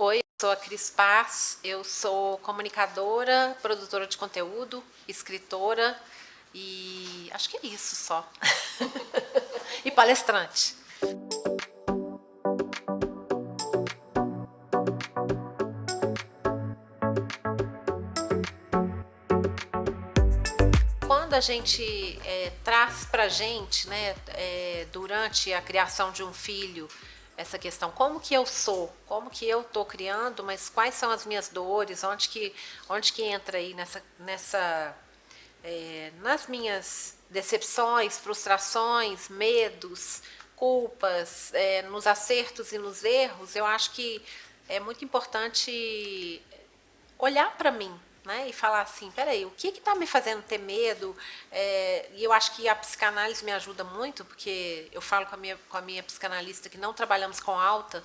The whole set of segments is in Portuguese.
Oi, eu sou a Cris Paz, eu sou comunicadora, produtora de conteúdo, escritora e acho que é isso só. E palestrante. Quando a gente traz para a gente, né, durante a criação de um filho, essa questão, como que eu sou, como que eu estou criando, mas quais são as minhas dores, onde que entra aí nas minhas decepções, frustrações, medos, culpas, nos acertos e nos erros, eu acho que é muito importante olhar para mim, né, e falar assim, peraí, o que está me fazendo ter medo? E eu acho que a psicanálise me ajuda muito, porque eu falo com a minha psicanalista que não trabalhamos com alta,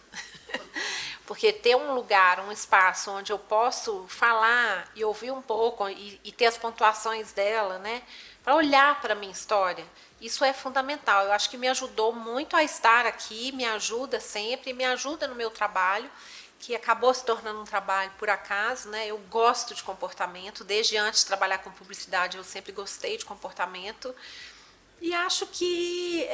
porque ter um lugar, um espaço onde eu posso falar e ouvir um pouco e ter as pontuações dela, né, para olhar para a minha história, isso é fundamental. Eu acho que me ajudou muito a estar aqui, me ajuda sempre, me ajuda no meu trabalho, que acabou se tornando um trabalho por acaso, né? Eu gosto de comportamento, desde antes de trabalhar com publicidade eu sempre gostei de comportamento e acho que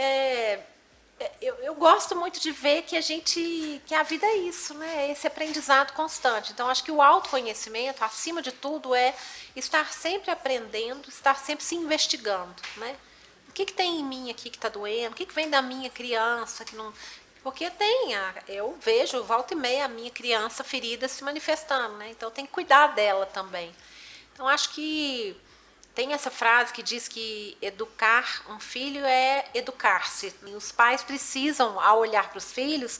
eu gosto muito de ver que a vida é isso, né? Esse aprendizado constante. Então acho que o autoconhecimento, acima de tudo, é estar sempre aprendendo, estar sempre se investigando, né? O que tem em mim aqui que está doendo? O que vem da minha criança que não... Porque eu vejo volta e meia a minha criança ferida se manifestando, né? Então tem que cuidar dela também. Então acho que tem essa frase que diz que educar um filho é educar-se. E os pais precisam, ao olhar para os filhos,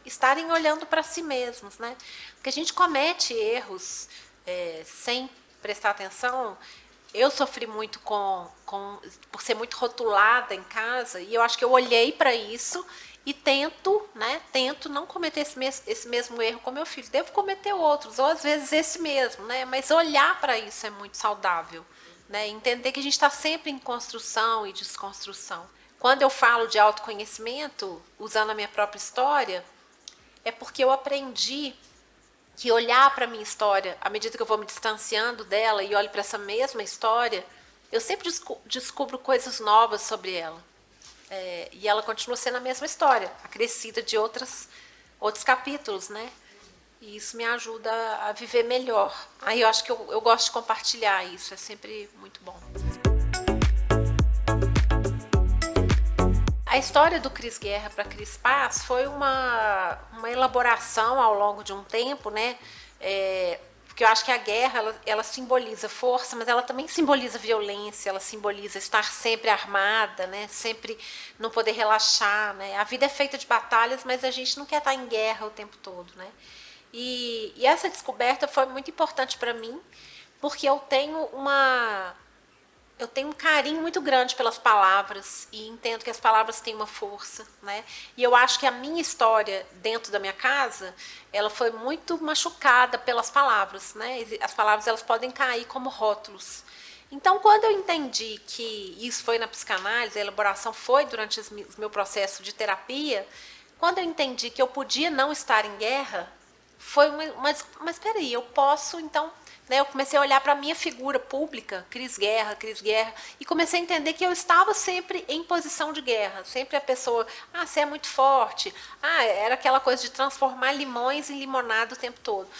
estarem olhando para si mesmos, né? Porque a gente comete erros sem prestar atenção. Eu sofri muito por ser muito rotulada em casa, e eu acho que eu olhei para isso e tento não cometer esse mesmo erro com meu filho. Devo cometer outros, ou às vezes esse mesmo, né? Mas olhar para isso é muito saudável, né? Entender que a gente está sempre em construção e desconstrução. Quando eu falo de autoconhecimento, usando a minha própria história, é porque eu aprendi que olhar para a minha história, à medida que eu vou me distanciando dela e olho para essa mesma história, eu sempre descubro coisas novas sobre ela. E ela continua sendo a mesma história, acrescida de outros capítulos, né? E isso me ajuda a viver melhor. Aí eu acho que eu gosto de compartilhar isso, é sempre muito bom. A história do Cris Guerra para Cris Paz foi uma elaboração ao longo de um tempo, né? Porque eu acho que a guerra ela simboliza força, mas ela também simboliza violência, ela simboliza estar sempre armada, né? Sempre não poder relaxar, né? A vida é feita de batalhas, mas a gente não quer estar em guerra o tempo todo, né? E essa descoberta foi muito importante para mim, porque eu tenho um carinho muito grande pelas palavras e entendo que as palavras têm uma força, né? E eu acho que a minha história dentro da minha casa, ela foi muito machucada pelas palavras, né? As palavras elas podem cair como rótulos. Então, quando eu entendi que isso foi na psicanálise, a elaboração foi durante o meu processo de terapia, quando eu entendi que eu podia não estar em guerra, foi mas espera aí, eu posso então, né, eu comecei a olhar para a minha figura pública, Cris Guerra, e comecei a entender que eu estava sempre em posição de guerra, sempre a pessoa, você é muito forte, era aquela coisa de transformar limões em limonada o tempo todo.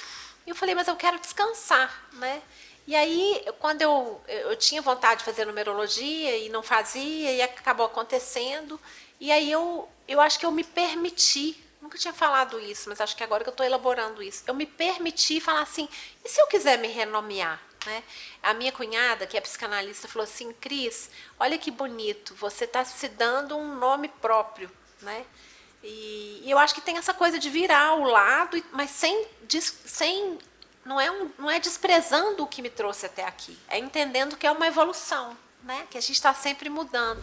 E eu falei, mas eu quero descansar, né? E aí, quando eu tinha vontade de fazer numerologia e não fazia, e acabou acontecendo, e aí eu acho que eu me permiti. Nunca tinha falado isso, mas acho que agora que eu estou elaborando isso. Eu me permiti falar assim, e se eu quiser me renomear? Né? A minha cunhada, que é psicanalista, falou assim, Cris, olha que bonito, você está se dando um nome próprio. Né? E eu acho que tem essa coisa de virar ao lado, mas não é desprezando o que me trouxe até aqui, é entendendo que é uma evolução, né? Que a gente está sempre mudando.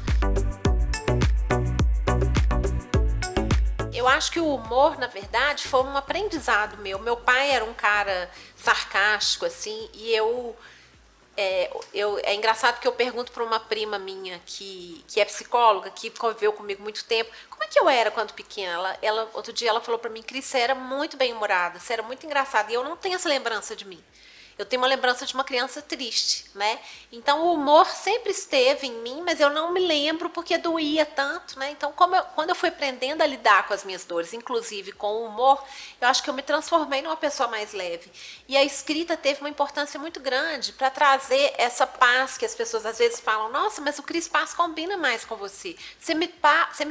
Eu acho que o humor, na verdade, foi um aprendizado meu. Meu pai era um cara sarcástico, assim, e É engraçado que eu pergunto para uma prima minha que é psicóloga, que conviveu comigo muito tempo, como é que eu era quando pequena? Outro dia ela falou para mim, Cris, você era muito bem-humorada, você era muito engraçada, e eu não tenho essa lembrança de mim. Eu tenho uma lembrança de uma criança triste, né? Então o humor sempre esteve em mim, mas eu não me lembro porque doía tanto, né? Então quando eu fui aprendendo a lidar com as minhas dores, inclusive com o humor, eu acho que eu me transformei numa pessoa mais leve. E a escrita teve uma importância muito grande para trazer essa paz que as pessoas às vezes falam, nossa, mas o Cris Paz combina mais com você. Você me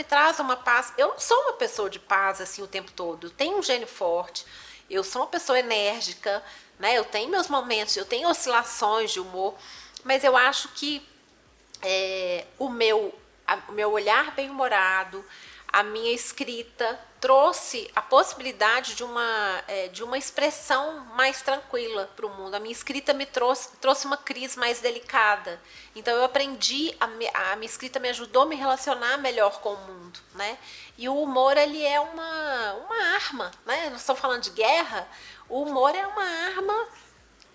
traz uma paz. Eu não sou uma pessoa de paz assim o tempo todo. Eu tenho um gênio forte, eu sou uma pessoa enérgica, né? Eu tenho meus momentos, eu tenho oscilações de humor, mas eu acho que o meu olhar bem-humorado, a minha escrita trouxe a possibilidade de uma expressão mais tranquila para o mundo. A minha escrita me trouxe uma crise mais delicada. Então eu aprendi, a minha escrita me ajudou a me relacionar melhor com o mundo, né? E o humor, ele é uma arma, né? Nós estamos falando de guerra, o humor é uma arma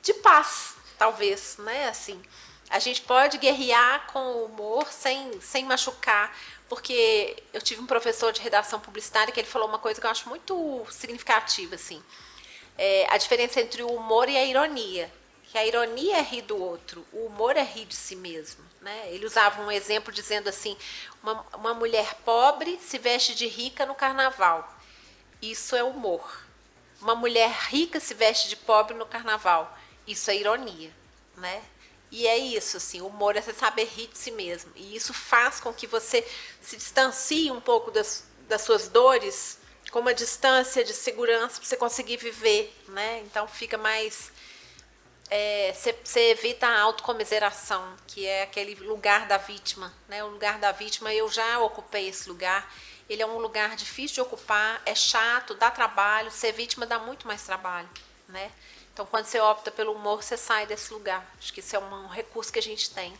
de paz, talvez, né? Assim, a gente pode guerrear com o humor sem machucar, porque eu tive um professor de redação publicitária que ele falou uma coisa que eu acho muito significativa, assim, a diferença entre o humor e a ironia. Que a ironia é rir do outro, o humor é rir de si mesmo, né? Ele usava um exemplo dizendo assim, uma mulher pobre se veste de rica no carnaval. Isso é humor. Uma mulher rica se veste de pobre no carnaval. Isso é ironia, né? E é isso, assim, o humor é você saber rir de si mesmo. E isso faz com que você se distancie um pouco das suas dores, com uma distância de segurança para você conseguir viver, né? Então fica mais... você evita a autocomiseração, que é aquele lugar da vítima, né? O lugar da vítima, eu já ocupei esse lugar. Ele é um lugar difícil de ocupar, é chato, dá trabalho. Ser vítima dá muito mais trabalho, né? Então, quando você opta pelo humor, você sai desse lugar. Acho que isso é um recurso que a gente tem.